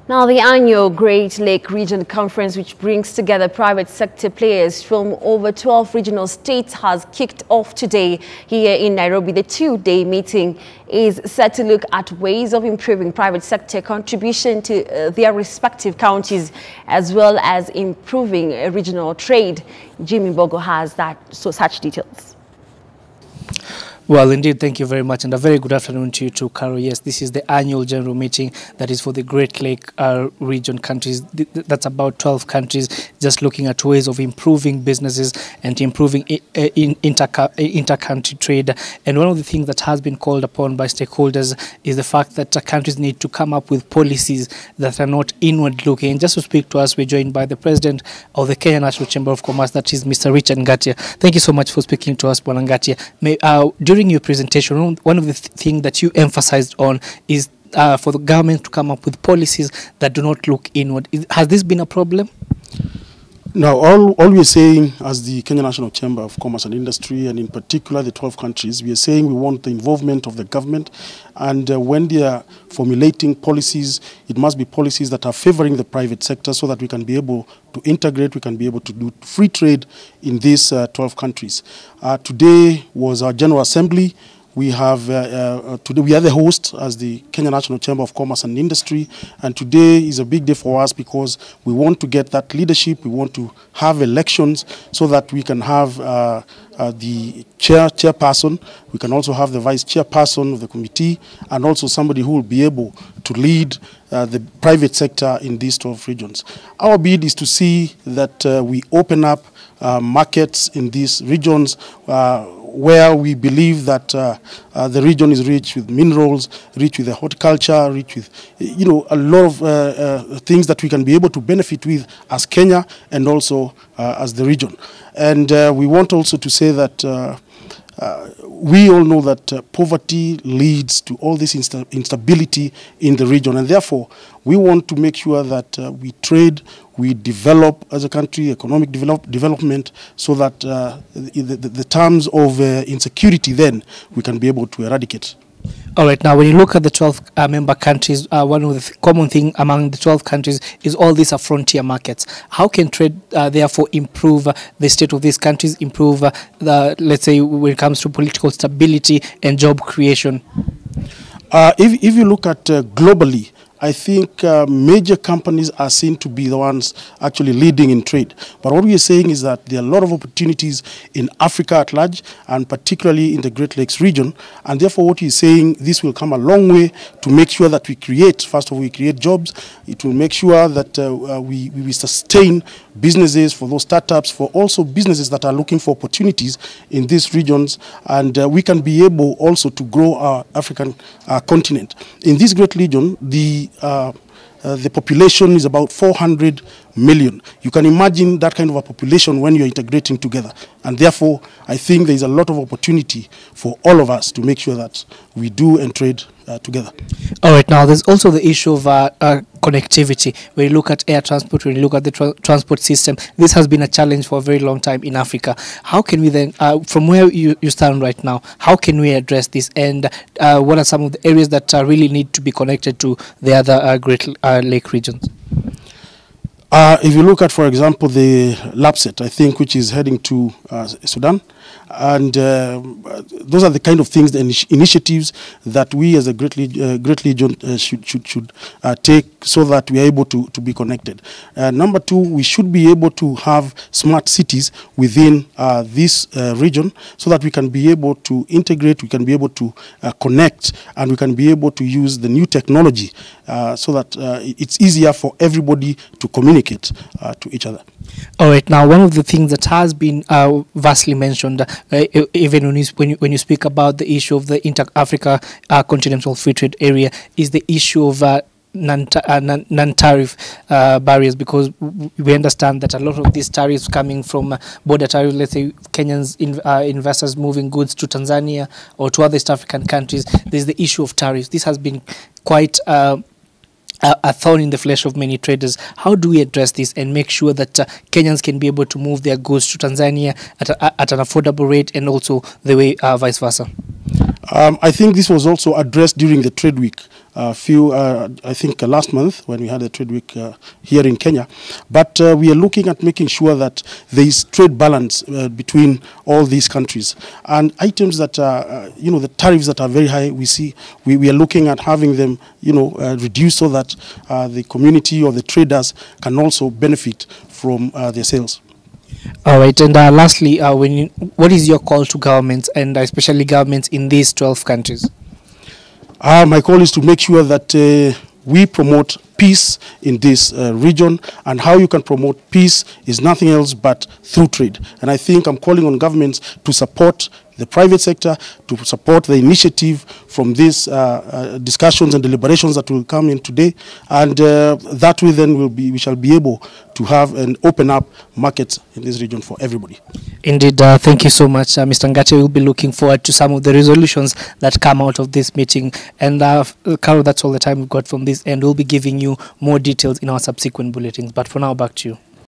Now, the annual Great Lake Region Conference, which brings together private sector players from over 12 regional states, has kicked off today here in Nairobi. The two-day meeting is set to look at ways of improving private sector contribution to their respective counties, as well as improving regional trade. Jimmy Bogo has such details. Well, indeed, thank you very much, and a very good afternoon to you too, Carol. Yes, this is the annual general meeting that is for the Great Lake region countries. That's about 12 countries, just looking at ways of improving businesses and improving inter-country trade. And one of the things that has been called upon by stakeholders is the fact that countries need to come up with policies that are not inward-looking. And just to speak to us, we're joined by the president of the Kenya National Chamber of Commerce, that is Mr. Richard Ngatia. Thank you so much for speaking to us, Bwana Ngatia. During your presentation, one of the things that you emphasized on is for the government to come up with policies that do not look inward. Has this been a problem? No, all we're saying as the Kenya National Chamber of Commerce and Industry, and in particular the 12 countries, we are saying we want the involvement of the government, and when they are formulating policies, it must be policies that are favoring the private sector so that we can be able to integrate, we can be able to do free trade in these 12 countries. Today was our General Assembly. We have today we are the host as the Kenya National Chamber of Commerce and Industry, and today is a big day for us because we want to get that leadership. We want to have elections so that we can have the chairperson. We can also have the vice chairperson of the committee, and also somebody who will be able to lead the private sector in these 12 regions. Our bid is to see that we open up markets in these regions where we believe that the region is rich with minerals, rich with the horticulture, rich with, a lot of things that we can be able to benefit with as Kenya and also as the region. And we want also to say that we all know that poverty leads to all this instability in the region, and therefore we want to make sure that we trade, we develop as a country, economic development, so that the terms of insecurity then we can be able to eradicate. All right, now when you look at the 12 member countries, one of the common thing among the 12 countries is all these are frontier markets. How can trade therefore improve the state of these countries, improve let's say when it comes to political stability and job creation? If you look at globally, I think major companies are seen to be the ones actually leading in trade. But what we are saying is that there are a lot of opportunities in Africa at large, and particularly in the Great Lakes region. And therefore what we are saying, this will come a long way to make sure that we create, first of all, we create jobs. It will make sure that we sustain businesses for those startups, for also businesses that are looking for opportunities in these regions. And we can be able also to grow our African continent. In this great region, the population is about 400 million. You can imagine that kind of a population when you're integrating together. And therefore, I think there is a lot of opportunity for all of us to make sure that we do and trade together. All right, now there's also the issue of connectivity. When you look at air transport, when you look at the transport system, this has been a challenge for a very long time in Africa. How can we then, from where you stand right now, how can we address this, and what are some of the areas that really need to be connected to the other Great Lake regions? If you look at, for example, the LAPSET, I think, which is heading to Sudan, and those are the kind of things, the initiatives that we as a Great Region should take so that we are able to be connected. Number two, we should be able to have smart cities within this region so that we can be able to integrate, we can be able to connect, and we can be able to use the new technology so that it's easier for everybody to communicate to each other. All right, now one of the things that has been vastly mentioned, even when you speak about the issue of the Inter-Africa Continental Free Trade Area, is the issue of non-tariff barriers, because we understand that a lot of these tariffs coming from border tariffs, let's say Kenyans investors moving goods to Tanzania or to other East African countries, there's the issue of tariffs. This has been quite a thorn in the flesh of many traders. How do we address this and make sure that Kenyans can be able to move their goods to Tanzania at an affordable rate, and also the way vice versa? I think this was also addressed during the trade week I think last month when we had a trade week here in Kenya. But we are looking at making sure that there is trade balance between all these countries. And items that are, the tariffs that are very high, we are looking at having them, reduced so that the community or the traders can also benefit from their sales. All right, and lastly, what is your call to governments, and especially governments in these 12 countries? My call is to make sure that we promote peace in this region, and how you can promote peace is nothing else but through trade. And I think I'm calling on governments to support the private sector, to support the initiative from these discussions and deliberations that will come in today, and that way then we shall be able to have and open up markets in this region for everybody. Indeed, thank you so much, Mr. Ngache. We'll be looking forward to some of the resolutions that come out of this meeting. And Carol, that's all the time we've got from this, and we'll be giving you more details in our subsequent bulletins. But for now, back to you.